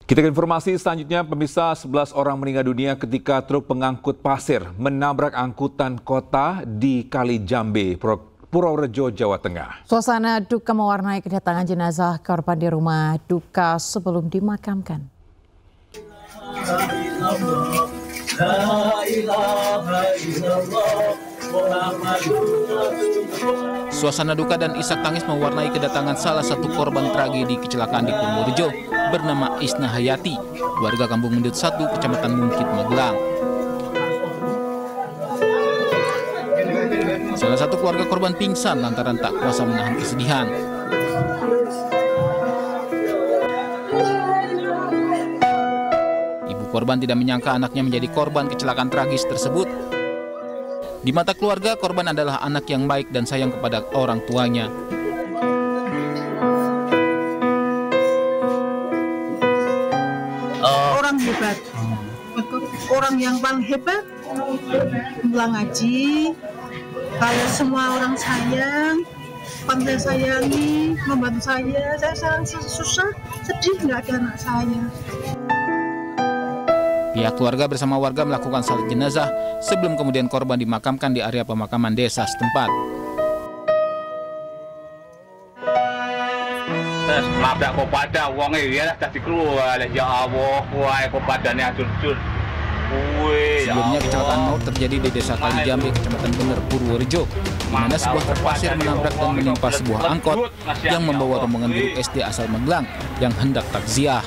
Kita ke informasi selanjutnya, pemirsa, 11 orang meninggal dunia ketika truk pengangkut pasir menabrak angkutan kota di Kali Jambe, Purworejo, Jawa Tengah. Suasana duka mewarnai kedatangan jenazah korban di rumah duka sebelum dimakamkan. Suasana duka dan isak tangis mewarnai kedatangan salah satu korban tragedi kecelakaan di Purworejo bernama Isna Hayati, warga Kampung Mendut 1, Kecamatan Mungkit, Magelang. Salah satu keluarga korban pingsan lantaran tak kuasa menahan kesedihan. Ibu korban tidak menyangka anaknya menjadi korban kecelakaan tragis tersebut. Di mata keluarga, korban adalah anak yang baik dan sayang kepada orang tuanya. Orang hebat, orang yang paling hebat, pulang ngaji, kalau semua orang sayang, pandai sayangi, membantu saya sangat susah, sedih nggak ada anak saya. Pihak keluarga bersama warga melakukan salat jenazah sebelum kemudian korban dimakamkan di area pemakaman desa setempat. Labrak kopada uangnya ya tadi keluar ya Allah, kuai kopadane acur-acur. Sebelumnya kecelakaan maut terjadi di Desa Kali Jambe, Kecamatan Bener, Purworejo, di mana sebuah truk pasir menabrak dan menimpa sebuah angkot yang membawa rombongan guru SD asal Magelang yang hendak takziah.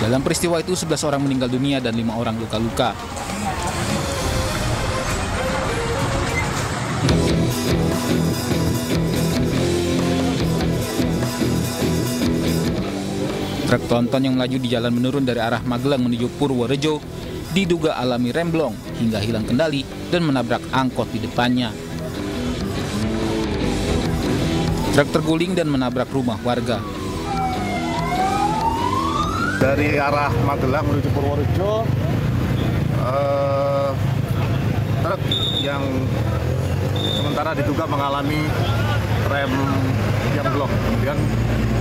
Dalam peristiwa itu 11 orang meninggal dunia dan 5 orang luka-luka. Truk tronton yang melaju di jalan menurun dari arah Magelang menuju Purworejo diduga alami remblong hingga hilang kendali dan menabrak angkot di depannya. Truk terguling dan menabrak rumah warga. Dari arah Magelang menuju Purworejo, truk yang sementara diduga mengalami rem yang blok, kemudian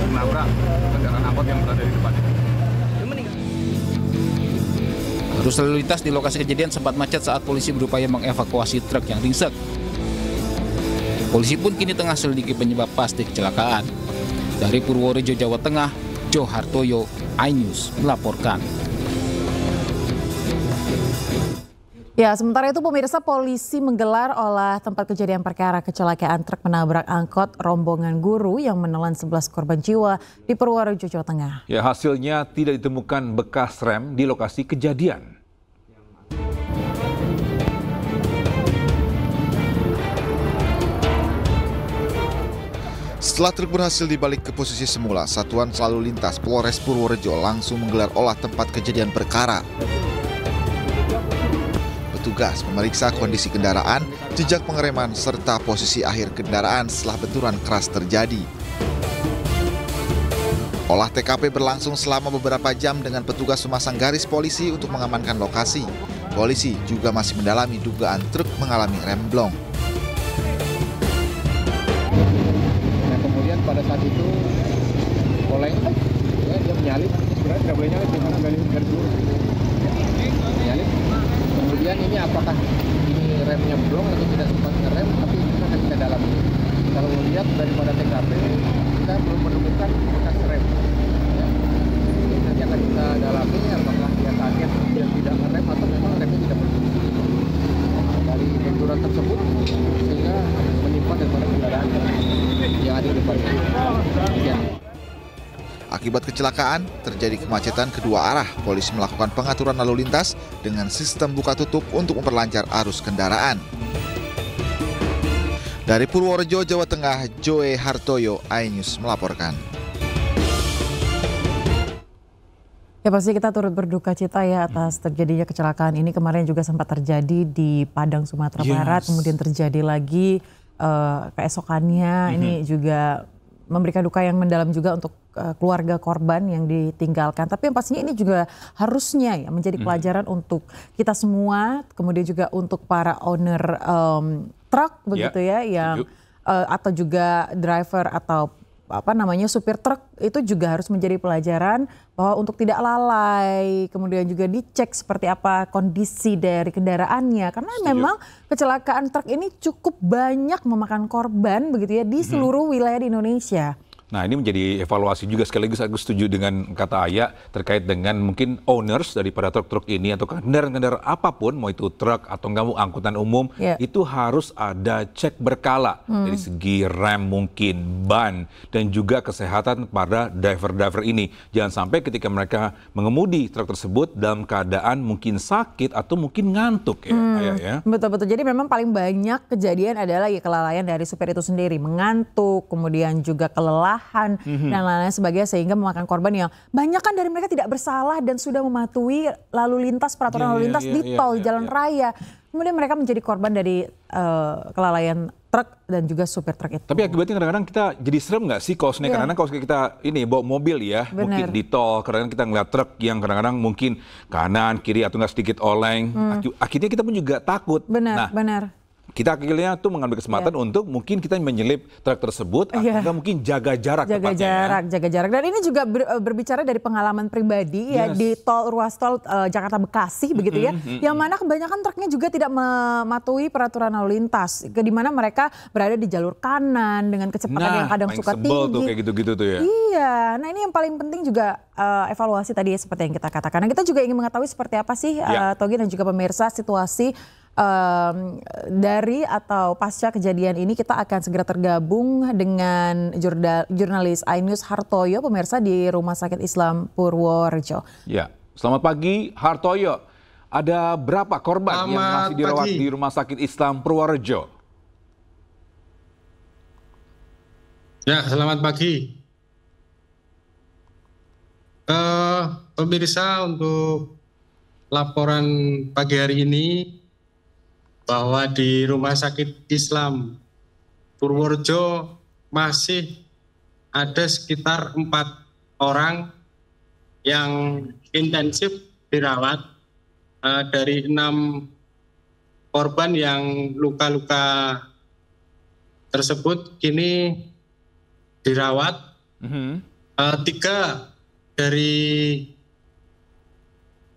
menabrak kendaraan angkot yang berada di depannya. Arus lalu lintas di lokasi kejadian sempat macet saat polisi berupaya mengevakuasi truk yang ringsek. Polisi pun kini tengah selidiki penyebab pasti kecelakaan. Dari Purworejo, Jawa Tengah, Jo Hartoyo, iNews melaporkan. Ya, sementara itu pemirsa, polisi menggelar olah tempat kejadian perkara kecelakaan truk menabrak angkot rombongan guru yang menelan 11 korban jiwa di Purworejo, Jawa Tengah. Ya, hasilnya tidak ditemukan bekas rem di lokasi kejadian. Setelah truk berhasil dibalik ke posisi semula, Satuan Lalu Lintas Polres Purworejo langsung menggelar olah tempat kejadian perkara. Petugas memeriksa kondisi kendaraan, jejak pengereman, serta posisi akhir kendaraan setelah benturan keras terjadi. Olah TKP berlangsung selama beberapa jam dengan petugas memasang garis polisi untuk mengamankan lokasi. Polisi juga masih mendalami dugaan truk mengalami remblong. Pada saat itu oleng ya, dia menyalip, sebenarnya tidak boleh nyalip karena garis lurus menyalip. Kemudian ini apakah ini remnya blong atau tidak sempat ngerem, tapi itu akan kita dalami. Kalau melihat daripada TKP kita belum menemukan bekas rem ya. Jadi nanti akan kita dalami apakah dia kaget dia tidak ngerem atau memang remnya tidak berfungsi. Dari benturan tersebut sehingga menimpa daripada kendaraan yang ada di depan. Ya. Akibat kecelakaan, terjadi kemacetan kedua arah. Polisi melakukan pengaturan lalu lintas dengan sistem buka tutup untuk memperlancar arus kendaraan. Dari Purworejo, Jawa Tengah, Joe Hartoyo, iNews melaporkan. Ya, pasti kita turut berduka cita ya atas terjadinya kecelakaan ini. Kemarin juga sempat terjadi di Padang, Sumatera Barat, kemudian terjadi lagi keesokannya. Ini juga memberikan duka yang mendalam juga untuk keluarga korban yang ditinggalkan. Tapi yang pastinya ini juga harusnya ya menjadi pelajaran untuk kita semua, kemudian juga untuk para owner truk begitu ya, yang atau juga driver atau supir truk itu juga harus menjadi pelajaran bahwa untuk tidak lalai, kemudian juga dicek seperti apa kondisi dari kendaraannya, karena memang kecelakaan truk ini cukup banyak memakan korban begitu ya di seluruh wilayah di Indonesia. Nah, ini menjadi evaluasi juga, sekaligus aku setuju dengan kata Aya terkait dengan mungkin owners daripada truk-truk ini atau kendaraan-kendaraan apapun, mau itu truk atau nggak mau angkutan umum, itu harus ada cek berkala dari segi rem mungkin, ban, dan juga kesehatan pada driver-driver ini. Jangan sampai ketika mereka mengemudi truk tersebut dalam keadaan mungkin sakit atau mungkin ngantuk ya, Aya ya. Betul-betul, jadi memang paling banyak kejadian adalah ya kelalaian dari supir itu sendiri, mengantuk, kemudian juga kelelahan, dan lain-lain sebagainya, sehingga memakan korban yang banyak kan dari mereka tidak bersalah dan sudah mematuhi lalu lintas, peraturan lalu lintas di tol, jalan raya. Kemudian mereka menjadi korban dari kelalaian truk dan juga supir truk itu. Tapi akibatnya kadang-kadang kita jadi serem nggak sih kalau kadang-kadang kalau kita ini bawa mobil ya, mungkin di tol, kadang-kadang kita ngeliat truk yang kadang-kadang mungkin kanan, kiri atau nggak sedikit oleng. Akhirnya kita pun juga takut. Benar. Kita akhirnya tuh mengambil kesempatan untuk mungkin kita menyelip truk tersebut atau mungkin jaga jarak. Jaga jarak. Dan ini juga berbicara dari pengalaman pribadi ya di ruas tol Jakarta Bekasi begitu ya. Yang mana kebanyakan truknya juga tidak mematuhi peraturan lalu lintas. Di mana mereka berada di jalur kanan dengan kecepatan yang kadang suka tinggi. Tuh kayak gitu-gitu tuh ya. Iya, nah ini yang paling penting juga evaluasi tadi ya, seperti yang kita katakan. Nah, kita juga ingin mengetahui seperti apa sih Togi dan juga pemirsa situasi dari atau pasca kejadian ini. Kita akan segera tergabung dengan jurnalis iNews Hartoyo, pemirsa di Rumah Sakit Islam Purworejo. Ya, selamat pagi Hartoyo. Ada berapa korban yang masih dirawat di Rumah Sakit Islam Purworejo? Ya, selamat pagi. Pemirsa, untuk laporan pagi hari ini bahwa di Rumah Sakit Islam Purworejo masih ada sekitar 4 orang yang intensif dirawat. Dari 6 korban yang luka-luka tersebut kini dirawat. 3 dari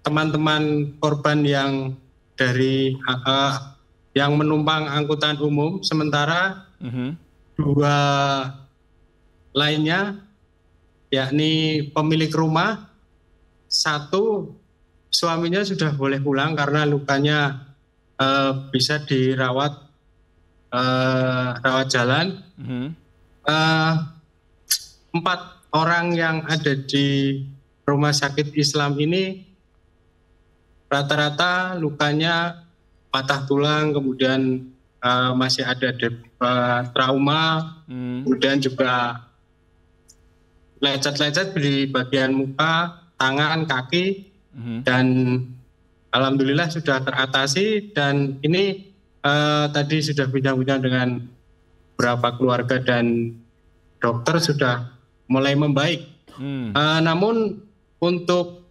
teman-teman korban yang dari yang menumpang angkutan umum, sementara 2 lainnya yakni pemilik rumah, 1 suaminya sudah boleh pulang karena lukanya bisa dirawat rawat jalan. 4 orang yang ada di Rumah Sakit Islam ini rata-rata lukanya patah tulang, kemudian masih ada trauma, kemudian juga lecet-lecet di bagian muka, tangan, kaki, dan alhamdulillah sudah teratasi. Dan ini tadi sudah bincang-bincang dengan beberapa keluarga dan dokter sudah mulai membaik. Namun untuk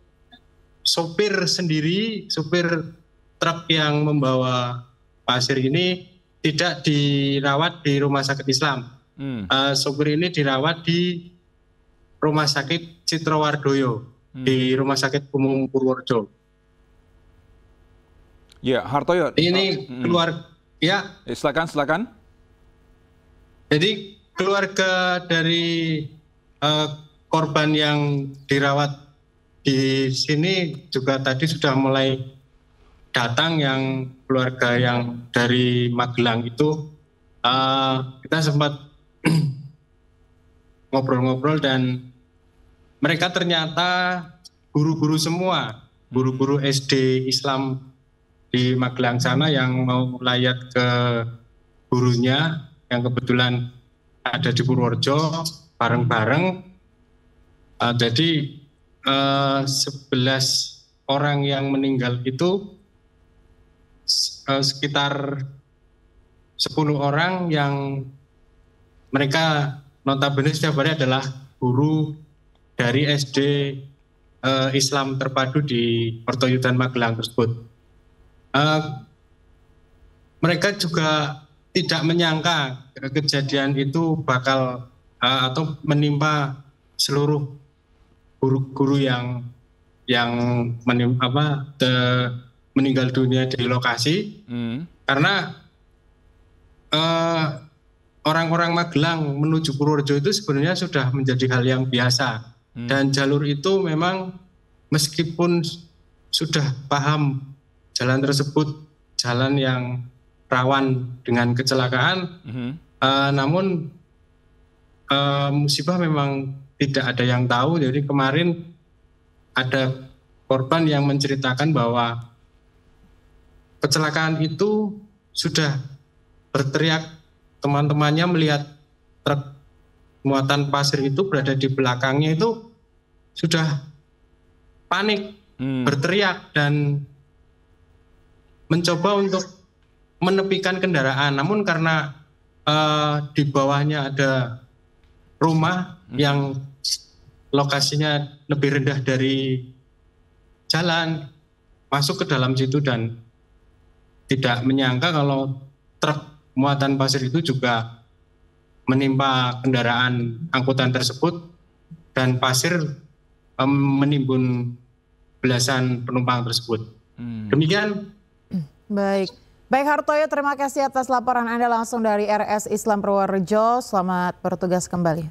sopir sendiri, supir truk yang membawa pasir ini tidak dirawat di Rumah Sakit Islam. Sopir ini dirawat di Rumah Sakit Citrowardoyo, di Rumah Sakit Umum Purworejo. Ya, Hartoyo. Ini keluarga. Silakan. Jadi keluarga dari korban yang dirawat di sini juga tadi sudah mulai datang, yang keluarga yang dari Magelang itu. Kita sempat ngobrol-ngobrol dan mereka ternyata guru-guru semua, guru-guru SD Islam di Magelang sana yang mau layat ke gurunya yang kebetulan ada di Purworejo bareng-bareng. Jadi 11 orang yang meninggal itu sekitar 10 orang yang mereka notabene setiap hari adalah guru dari SD Islam terpadu di Pertoyudan Magelang tersebut. Mereka juga tidak menyangka kejadian itu bakal atau menimpa seluruh guru-guru yang meninggal dunia di lokasi. Karena orang-orang Magelang menuju Purworejo itu sebenarnya sudah menjadi hal yang biasa. Dan jalur itu memang meskipun sudah paham jalan tersebut jalan yang rawan dengan kecelakaan, namun musibah memang tidak ada yang tahu. Jadi kemarin ada korban yang menceritakan bahwa kecelakaan itu sudah berteriak, teman-temannya melihat truk muatan pasir itu berada di belakangnya, itu sudah panik, berteriak dan mencoba untuk menepikan kendaraan. Namun karena di bawahnya ada rumah yang lokasinya lebih rendah dari jalan, masuk ke dalam situ dan tidak menyangka kalau truk muatan pasir itu juga menimpa kendaraan angkutan tersebut dan pasir menimbun belasan penumpang tersebut. Demikian. Baik Hartoyo, terima kasih atas laporan Anda langsung dari RS Islam Purworejo. Selamat bertugas kembali.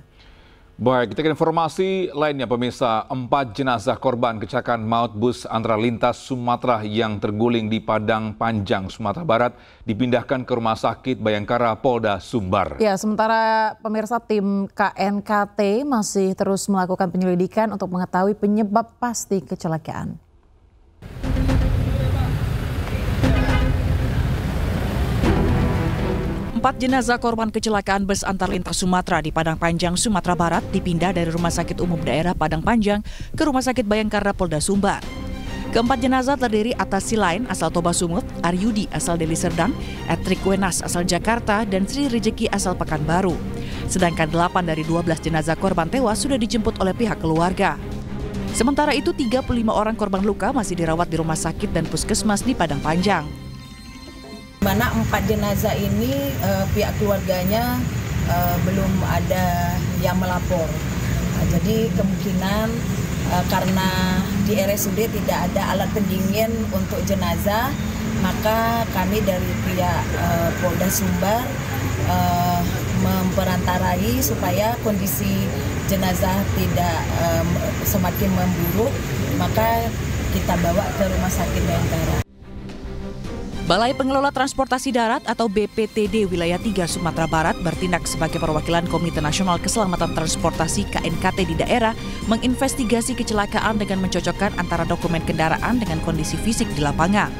Baik, kita ke informasi lainnya pemirsa. 4 jenazah korban kecelakaan maut bus antara lintas Sumatera yang terguling di Padang Panjang, Sumatera Barat dipindahkan ke Rumah Sakit Bayangkara Polda Sumbar. Ya, sementara pemirsa tim KNKT masih terus melakukan penyelidikan untuk mengetahui penyebab pasti kecelakaan. Empat jenazah korban kecelakaan bus antar lintas Sumatera di Padang Panjang, Sumatera Barat dipindah dari Rumah Sakit Umum Daerah Padang Panjang ke Rumah Sakit Bayangkara Polda Sumbar. Keempat jenazah terdiri atas Silain asal Toba Sumut, Aryudi asal Deli Serdang, Etrik Wenas asal Jakarta, dan Sri Rejeki asal Pekanbaru. Sedangkan 8 dari 12 jenazah korban tewas sudah dijemput oleh pihak keluarga. Sementara itu 35 orang korban luka masih dirawat di rumah sakit dan puskesmas di Padang Panjang. Mana 4 jenazah ini pihak keluarganya belum ada yang melapor. Jadi kemungkinan karena di RSUD tidak ada alat pendingin untuk jenazah, maka kami dari pihak Polda Sumbar memperantarai supaya kondisi jenazah tidak semakin memburuk, maka kita bawa ke Rumah Sakit Bayangkara. Balai Pengelola Transportasi Darat atau BPTD Wilayah 3 Sumatera Barat bertindak sebagai perwakilan Komite Nasional Keselamatan Transportasi KNKT di daerah menginvestigasi kecelakaan dengan mencocokkan antara dokumen kendaraan dengan kondisi fisik di lapangan.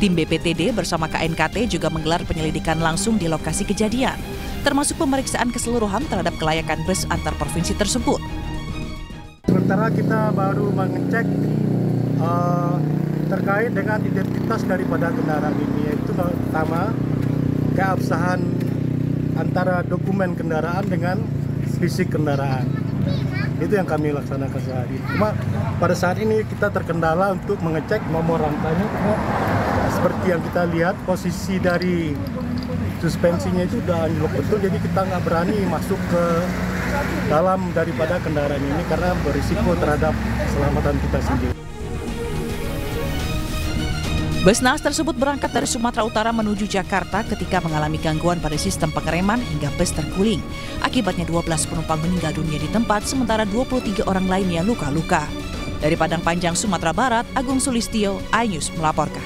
Tim BPTD bersama KNKT juga menggelar penyelidikan langsung di lokasi kejadian, termasuk pemeriksaan keseluruhan terhadap kelayakan bus antar provinsi tersebut. Sementara kita baru mengecek terkait dengan identitas daripada kendaraan ini, yaitu pertama keabsahan antara dokumen kendaraan dengan fisik kendaraan. Itu yang kami laksanakan saat ini. Cuma pada saat ini kita terkendala untuk mengecek nomor rangkanya, karena seperti yang kita lihat posisi dari suspensinya itu udah anjlok betul, jadi kita nggak berani masuk ke dalam daripada kendaraan ini karena berisiko terhadap keselamatan kita sendiri. Bus naas tersebut berangkat dari Sumatera Utara menuju Jakarta ketika mengalami gangguan pada sistem pengereman hingga bus terguling. Akibatnya 12 penumpang meninggal dunia di tempat, sementara 23 orang lainnya luka-luka. Dari Padang Panjang, Sumatera Barat, Agung Sulistyo, iNews melaporkan.